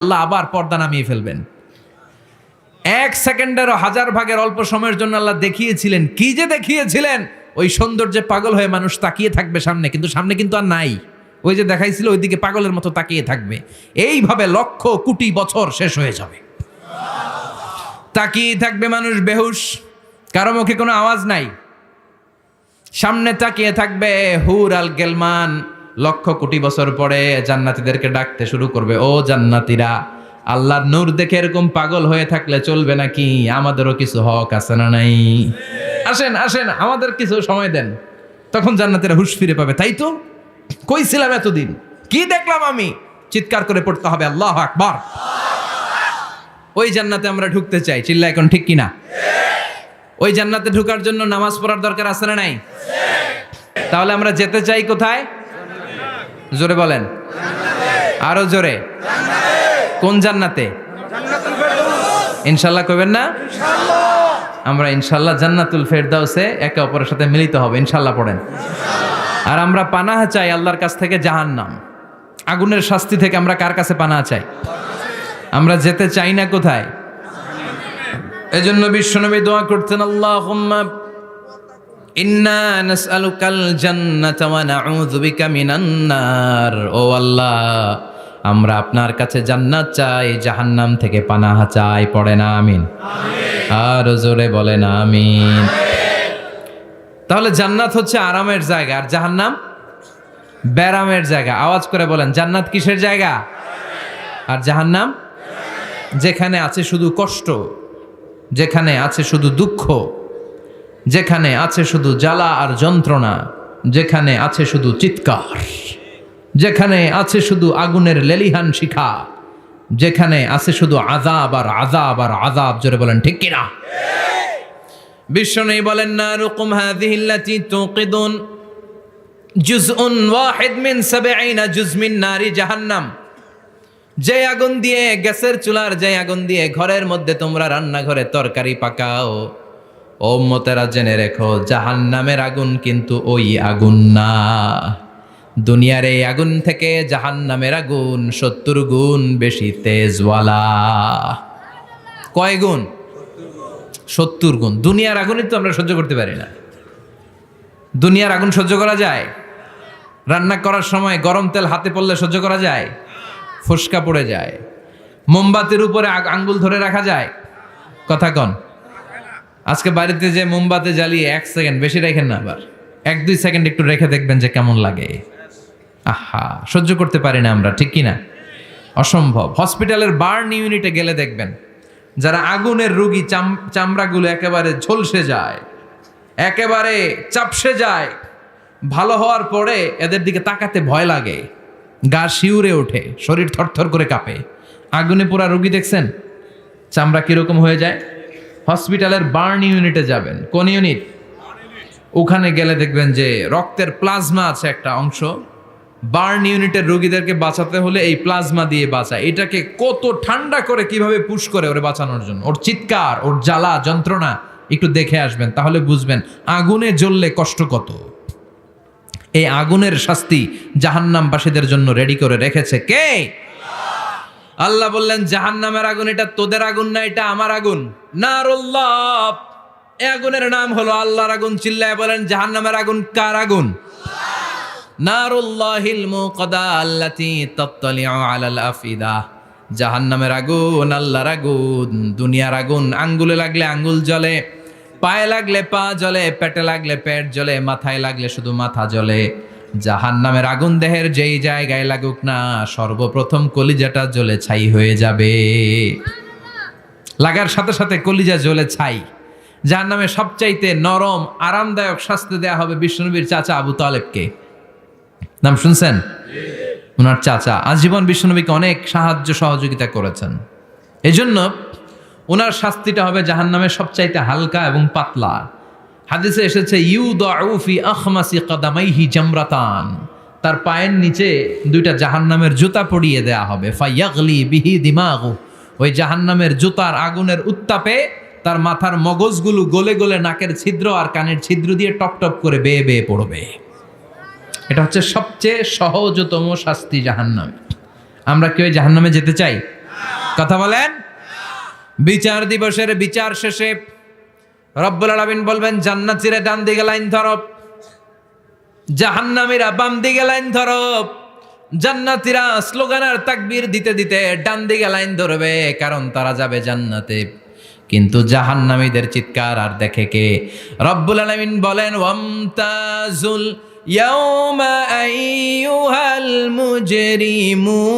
আল্লাহ আবার পর্দা নামিয়ে ফেলবেন। 1 সেকেন্ডেরও 1000 ভাগের অল্প সময়ের জন্য আল্লাহ দেখিয়েছিলেন, কি যে দেখিয়েছিলেন, ওই সৌন্দর্যে পাগল হয়ে মানুষ তাকিয়ে থাকবে সামনে, কিন্তু সামনে কিন্তু আর নাই। ওই যে দেখাইছিল ওইদিকে পাগলের মতো তাকিয়ে থাকবে। এইভাবে লক্ষ কোটি বছর শেষ হয়ে যাবে, তাকিয়ে থাকবে মানুষ বেহুশ, কারো মুখে কোনো আওয়াজ নাই, সামনে তাকিয়ে থাকবে হুর আল গেলমান। লক্ষ কোটি বছর পরে জান্নাতীদেরকে ডাকতে শুরু করবে, ও জান্নাতীরা, আল্লাহর নূর দেখে এরকম পাগল হয়ে থাকলে চলবে নাকি? আমাদেরও কিছু হক আছে না নাই? আসেন আসেন, আমাদের কিছু সময় দেন। তখন জান্নাতীরা হুঁশ ফিরে পাবে, তাই তো কইছিলাম এতদিন, কি দেখলাম আমি? চিৎকার করে পড়তে হবে আল্লাহু আকবার। ওই জান্নাতে আমরা ঢুকতে চাই, চিল্লা এখন ঠিক কিনা? ওই জান্নাতে ঢোকার জন্য নামাজ পড়ার দরকার আছে না নাই? তাহলে আমরা যেতে চাই কোথায়? জোরে বলেন, আরো জোরে। কোন জান্নাতে? ইনশাল্লাহ কইবেন না? আমরা ইনশাল্লাহ জান্নাতুল ফেরদাউসে একে অপরের সাথে মিলিত হবে, ইনশাল্লাহ পড়েন। আর আমরা পানাহ চাই আল্লাহর কাছ থেকে জাহান্নাম, আগুনের শাস্তি থেকে। আমরা কার কাছে পানাহ চাই? আমরা যেতে চাই না কোথায়? এজন্য বিশ্বনবী দোয়া করতেন, আল্লাহুম্মা ইন্না নাসআলুকাল জান্নাতা ওয়া নাউযু বিকা মিনান নার। ও আল্লাহ, আমরা আপনার কাছে জান্নাত চাই, জাহান্নাম থেকে পানাহ চাই। পড়েন আমিন। আর জোরে বলেন আমিন। তাহলে জান্নাত হচ্ছে আরামের জায়গা, আর জাহান্নাম ব্যারামের জায়গা। আওয়াজ করে বলেন, জান্নাত কিসের জায়গা আর জাহান্নাম? যেখানে আছে শুধু কষ্ট, যেখানে আছে শুধু দুঃখ, যেখানে আছে শুধু জ্বালা আর যন্ত্রণা, যেখানে আছে শুধু চিৎকার, যেখানে আছে শুধু আগুনের লেলিহান শিখা, যেখানে আছে শুধু আযাব আর আযাব আর আযাব। জোরে বলেন ঠিক কিনা? বিশ্বনবী বলেন, নারুকুম হাযিহিল্লাতী তুকিদুন জুজউন ওয়াহিদ মিন 70 জুজ মিন নারি জাহান্নাম। যে আগুন দিয়ে, গ্যাসের চুলার যে আগুন দিয়ে ঘরের মধ্যে তোমরা রান্নাঘরে তরকারি পাকাও, ও উম্মতেরা জেনে রেখো, জাহান্নামের আগুন কিন্তু ওই আগুন না। দুনিয়ার এই আগুন থেকে জাহান্নামের আগুন 70 গুণ বেশি তেজওয়ালা। কয় গুণ? 70 গুণ। দুনিয়ার আগুনই তো আমরা সহ্য করতে পারি না। দুনিয়ার আগুন সহ্য করা যায়? রান্না করার সময় গরম তেল হাতে পড়লে সহ্য করা যায়? ফুসকা পড়ে যায়। মোমবাতির উপরে আঙ্গুল ধরে রাখা যায়? কথা কন। আজকে বাড়িতে যে মোমবাতি জ্বালিয়ে 1 সেকেন্ড বেশি রাখেন না, আবার 1-2 সেকেন্ড একটু রেখে দেখবেন যে কেমন লাগে। আহা, সহ্য করতে পারি না আমরা, ঠিক কিনা? অসম্ভব। হসপিটালের বার্ন ইউনিটে গেলে দেখবেন যারা আগুনের রোগী, চামড়াগুলো একেবারে ঝলসে যায়, একেবারে চাপসে যায়। ভালো হওয়ার পরে এদের দিকে তাকাতে ভয় লাগে, গা শিউরে ওঠে, শরীর থরথর করে কাঁপে। আগুনে পোড়া রোগী দেখছেন চামড়া কিরকম হয়ে যায়? হসপিটালের বার্ন ইউনিটে যাবেন। কোন ইউনিট? ওখানে গেলে দেখবেন যে রক্তের প্লাজমা আছে একটা অংশ। বার্ন ইউনিটের রোগীদেরকে বাঁচাতে হলে এই প্লাজমা দিয়ে বাঁচায়। এটাকে কত ঠান্ডা করে কিভাবে পুশ করে ওরে বাঁচানোর জন্য, ওর চিৎকার, ওর জ্বালা যন্ত্রণা একটু দেখে আসবেন, তাহলে বুঝবেন আগুনে জ্বললে কষ্ট কত। এই আগুনের শাস্তি জাহান্নামবাসীদের জন্য রেডি করে রেখেছে কে? আল্লাহ বললেন, জাহান্নামের আগুন এটা তোদের আগুন না, এটা আমার আগুন। নারুল্লাহ, এই আগুনের নাম হলো আল্লাহর আগুন। চিল্লায় বলেন, জাহান্নামের আগুন কার আগুন? নারুল্লাহিল মুকাদা আল্লাতী তাত্তালিউ আলাল আফিদা। জাহান্নামের আগুন আল্লাহর আগুন। দুনিয়ার আগুন আঙ্গুলে লাগলে আঙ্গুল জ্বলে, পায়ে লাগলে পা জ্বলে, পেটে লাগলে পেট জ্বলে, মাথায় লাগলে শুধু মাথা জ্বলে। জাহান্নামের আগুন দেহের যেই জায়গায় লাগুক না, সর্বপ্রথম কলিজাটা জ্বলে ছাই হয়ে যাবে। লাগার সাথে সাথে কলিজা জ্বলে ছাই। জাহান্নামে সবচাইতে নরম আরামদায়ক শাস্তি দেয়া হবে বিশ্বনবীর চাচা আবু তালেবকে। নাম শুনছেন? ওনার চাচা আজীবন বিশ্বনবীকে অনেক সাহায্য সহযোগিতা করেছেন। এজন্য ওনার শাস্তিটা হবে জাহান্নামের সবচাইতে হালকা এবং পাতলা। হাদিসে এসেছে, ইউদাউ ফি আখমাসি কাদামাইহি জামরাতান। তার পায়ের নিচে 2টা জাহান্নামের জুতা পরিয়ে দেয়া হবে। ফায়াগলি বিহি দিমাগু। ওই জাহান্নামের জুতার আগুনের উত্তাপে তার মাথার মগজগুলো গলে গলে নাকের ছিদ্র আর কানের ছিদ্র দিয়ে টপ টপ করে বেয়ে বেয়ে পড়বে। এটা হচ্ছে সবচেয়ে সহজতম শাস্তি জাহান্নাম। আমরা কি ওই জাহান্নামে যেতে চাই? কথা বলেন। বিচার দিবসের বিচার শেষে রব্বুল আলামিন বলবেন জান্নাতীরা ডান দিকে লাইন ধরো, জাহান্নামীরা বাম দিকে লাইন ধরো। জান্নাতীরা স্লোগান আর তাকবীর দিতে দিতে ডান দিকে লাইন ধরবে, কারণ তারা যাবে জান্নাতে। কিন্তু জাহান্নামীদের চিৎকার আর দেখে কে? রব্বুল আলামিন বলেন ওয়ামতাজুল ইয়াউমা আইয়ুহাল মুজরিমুন,